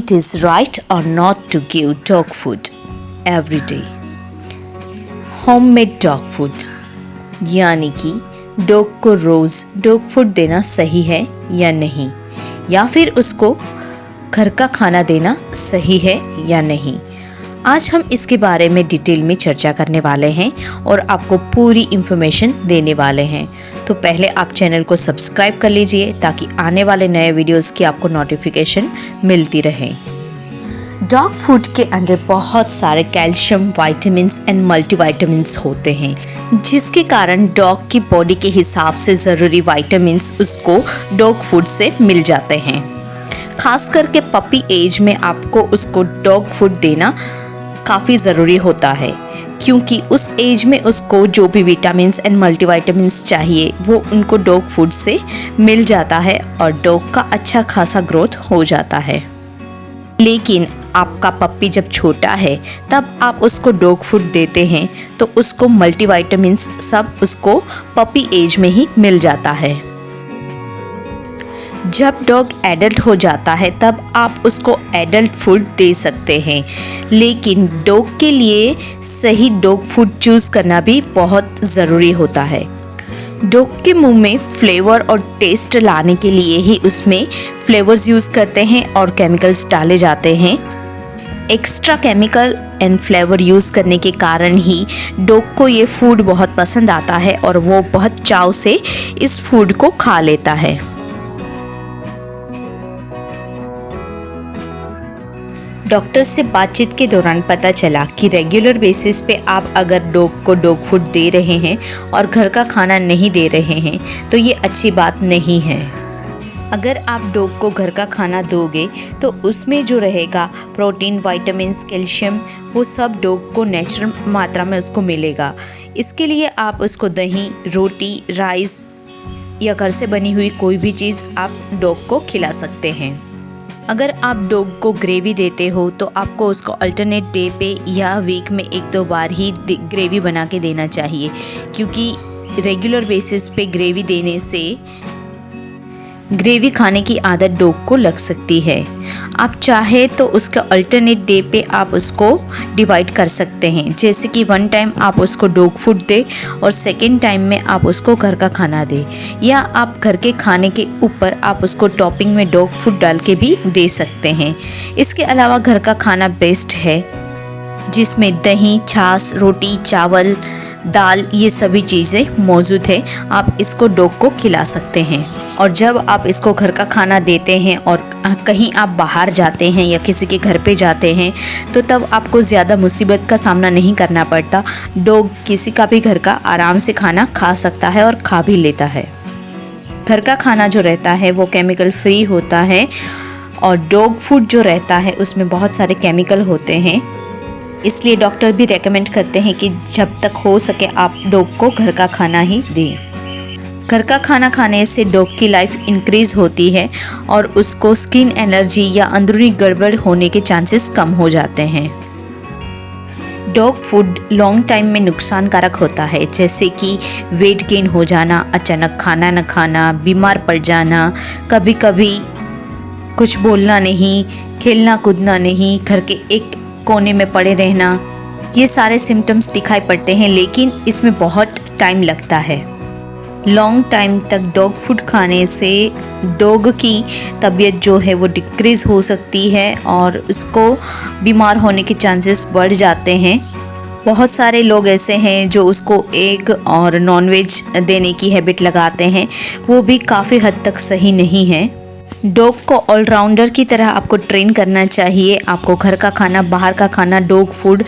It is right or not to give dog food every day. Homemade dog food यानी कि dog को रोज़ dog food देना सही है या नहीं, या फिर उसको घर का खाना देना सही है या नहीं। आज हम इसके बारे में डिटेल में चर्चा करने वाले हैं और आपको पूरी इन्फॉर्मेशन देने वाले हैं। तो पहले आप चैनल को सब्सक्राइब कर लीजिए ताकि आने वाले नए वीडियोस की आपको नोटिफिकेशन मिलती रहे। डॉग फूड के अंदर बहुत सारे कैल्शियम, विटामिन्स एंड मल्टीविटामिन्स होते हैं, जिसके कारण डॉग की बॉडी के हिसाब से ज़रूरी विटामिन्स उसको डॉग फूड से मिल जाते हैं। खास करके पपी एज में आपको उसको डॉग फूड देना काफ़ी ज़रूरी होता है, क्योंकि उस एज में उसको जो भी विटामिन्स एंड मल्टीविटामिन्स चाहिए वो उनको डॉग फूड से मिल जाता है और डॉग का अच्छा खासा ग्रोथ हो जाता है। लेकिन आपका पप्पी जब छोटा है तब आप उसको डॉग फूड देते हैं तो उसको मल्टीविटामिन्स सब उसको पपी एज में ही मिल जाता है। जब डॉग एडल्ट हो जाता है तब आप उसको एडल्ट फूड दे सकते हैं, लेकिन डॉग के लिए सही डॉग फूड चूज़ करना भी बहुत ज़रूरी होता है। डॉग के मुंह में फ्लेवर और टेस्ट लाने के लिए ही उसमें फ्लेवर्स यूज़ करते हैं और केमिकल्स डाले जाते हैं। Extra chemical and flavour use करने के कारण ही डॉग को ये फूड बहुत पसंद आता है और वो बहुत चाव से इस फूड को खा लेता है। डॉक्टर से बातचीत के दौरान पता चला कि रेगुलर बेसिस पे आप अगर डॉग को डॉग फूड दे रहे हैं और घर का खाना नहीं दे रहे हैं तो ये अच्छी बात नहीं है। अगर आप डॉग को घर का खाना दोगे तो उसमें जो रहेगा प्रोटीन, विटामिन्स, कैल्शियम, वो सब डॉग को नेचुरल मात्रा में उसको मिलेगा। इसके लिए आप उसको दही, रोटी, राइस या घर से बनी हुई कोई भी चीज़ आप डॉग को खिला सकते हैं। अगर आप डॉग को ग्रेवी देते हो तो आपको उसको अल्टरनेट डे पे या वीक में 1-2 बार ही ग्रेवी बना के देना चाहिए, क्योंकि रेगुलर बेसिस पे ग्रेवी देने से ग्रेवी खाने की आदत डॉग को लग सकती है। आप चाहे तो उसका अल्टरनेट डे पे आप उसको डिवाइड कर सकते हैं, जैसे कि 1 टाइम आप उसको डॉग फूड दे और सेकेंड टाइम में आप उसको घर का खाना दे, या आप घर के खाने के ऊपर आप उसको टॉपिंग में डॉग फूड डाल के भी दे सकते हैं। इसके अलावा घर का खाना बेस्ट है, जिसमें दही, छाछ, रोटी, चावल, दाल, ये सभी चीज़ें मौजूद है। आप इसको डॉग को खिला सकते हैं। और जब आप इसको घर का खाना देते हैं और कहीं आप बाहर जाते हैं या किसी के घर पे जाते हैं तो तब आपको ज़्यादा मुसीबत का सामना नहीं करना पड़ता। डॉग किसी का भी घर का आराम से खाना खा सकता है और खा भी लेता है। घर का खाना जो रहता है वो केमिकल फ्री होता है और डॉग फूड जो रहता है उसमें बहुत सारे केमिकल होते हैं। इसलिए डॉक्टर भी रेकमेंड करते हैं कि जब तक हो सके आप डॉग को घर का खाना ही दें। घर का खाना खाने से डॉग की लाइफ इंक्रीज़ होती है और उसको स्किन एलर्जी या अंदरूनी गड़बड़ होने के चांसेस कम हो जाते हैं। डॉग फूड लॉन्ग टाइम में नुकसानकारक होता है, जैसे कि वेट गेन हो जाना, अचानक खाना न खाना, बीमार पड़ जाना, कभी कभी कुछ बोलना नहीं, खेलना कूदना नहीं, घर के एक कोने में पड़े रहना, ये सारे सिम्टम्स दिखाई पड़ते हैं, लेकिन इसमें बहुत टाइम लगता है। लॉन्ग टाइम तक डॉग फूड खाने से डॉग की तबीयत जो है वो डिक्रीज़ हो सकती है और उसको बीमार होने के चांसेस बढ़ जाते हैं। बहुत सारे लोग ऐसे हैं जो उसको एग और नॉनवेज देने की हैबिट लगाते हैं, वो भी काफ़ी हद तक सही नहीं है। डॉग को ऑलराउंडर की तरह आपको ट्रेन करना चाहिए। आपको घर का खाना, बाहर का खाना, डॉग फूड,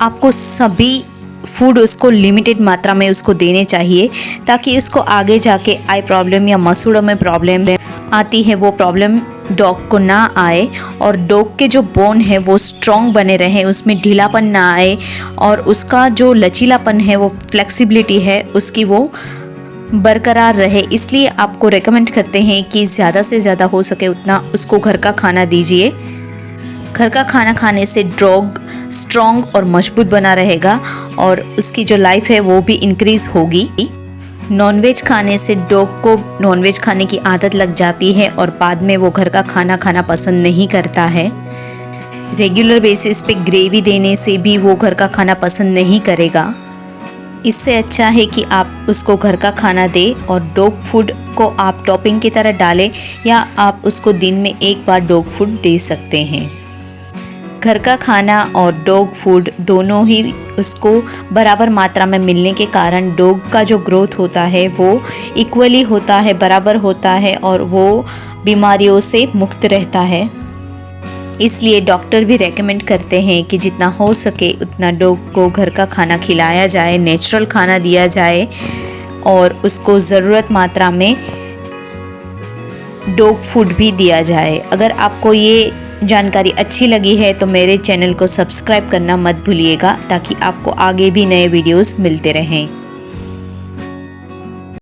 आपको सभी फूड उसको लिमिटेड मात्रा में उसको देने चाहिए, ताकि उसको आगे जाके आई प्रॉब्लम या मसूड़ों में प्रॉब्लम आती है वो प्रॉब्लम डॉग को ना आए और डॉग के जो बोन है वो स्ट्रॉन्ग बने रहें, उसमें ढीलापन ना आए और उसका जो लचीलापन है, वो फ्लेक्सिबिलिटी है उसकी, वो बरकरार रहे। इसलिए आपको रेकमेंड करते हैं कि ज़्यादा से ज़्यादा हो सके उतना उसको घर का खाना दीजिए। घर का खाना खाने से डॉग स्ट्रॉन्ग और मजबूत बना रहेगा और उसकी जो लाइफ है वो भी इंक्रीज़ होगी। नॉनवेज खाने से डॉग को नॉनवेज खाने की आदत लग जाती है और बाद में वो घर का खाना खाना पसंद नहीं करता है। रेगुलर बेसिस पे ग्रेवी देने से भी वो घर का खाना पसंद नहीं करेगा। इससे अच्छा है कि आप उसको घर का खाना दें और डॉग फूड को आप टॉपिंग की तरह डालें या आप उसको दिन में एक बार डॉग फूड दे सकते हैं। घर का खाना और डॉग फूड दोनों ही उसको बराबर मात्रा में मिलने के कारण डॉग का जो ग्रोथ होता है वो इक्वली होता है, बराबर होता है और वो बीमारियों से मुक्त रहता है। इसलिए डॉक्टर भी रेकमेंड करते हैं कि जितना हो सके उतना डॉग को घर का खाना खिलाया जाए, नेचुरल खाना दिया जाए और उसको ज़रूरत मात्रा में डॉग फूड भी दिया जाए। अगर आपको ये जानकारी अच्छी लगी है तो मेरे चैनल को सब्सक्राइब करना मत भूलिएगा ताकि आपको आगे भी नए वीडियोस मिलते रहें।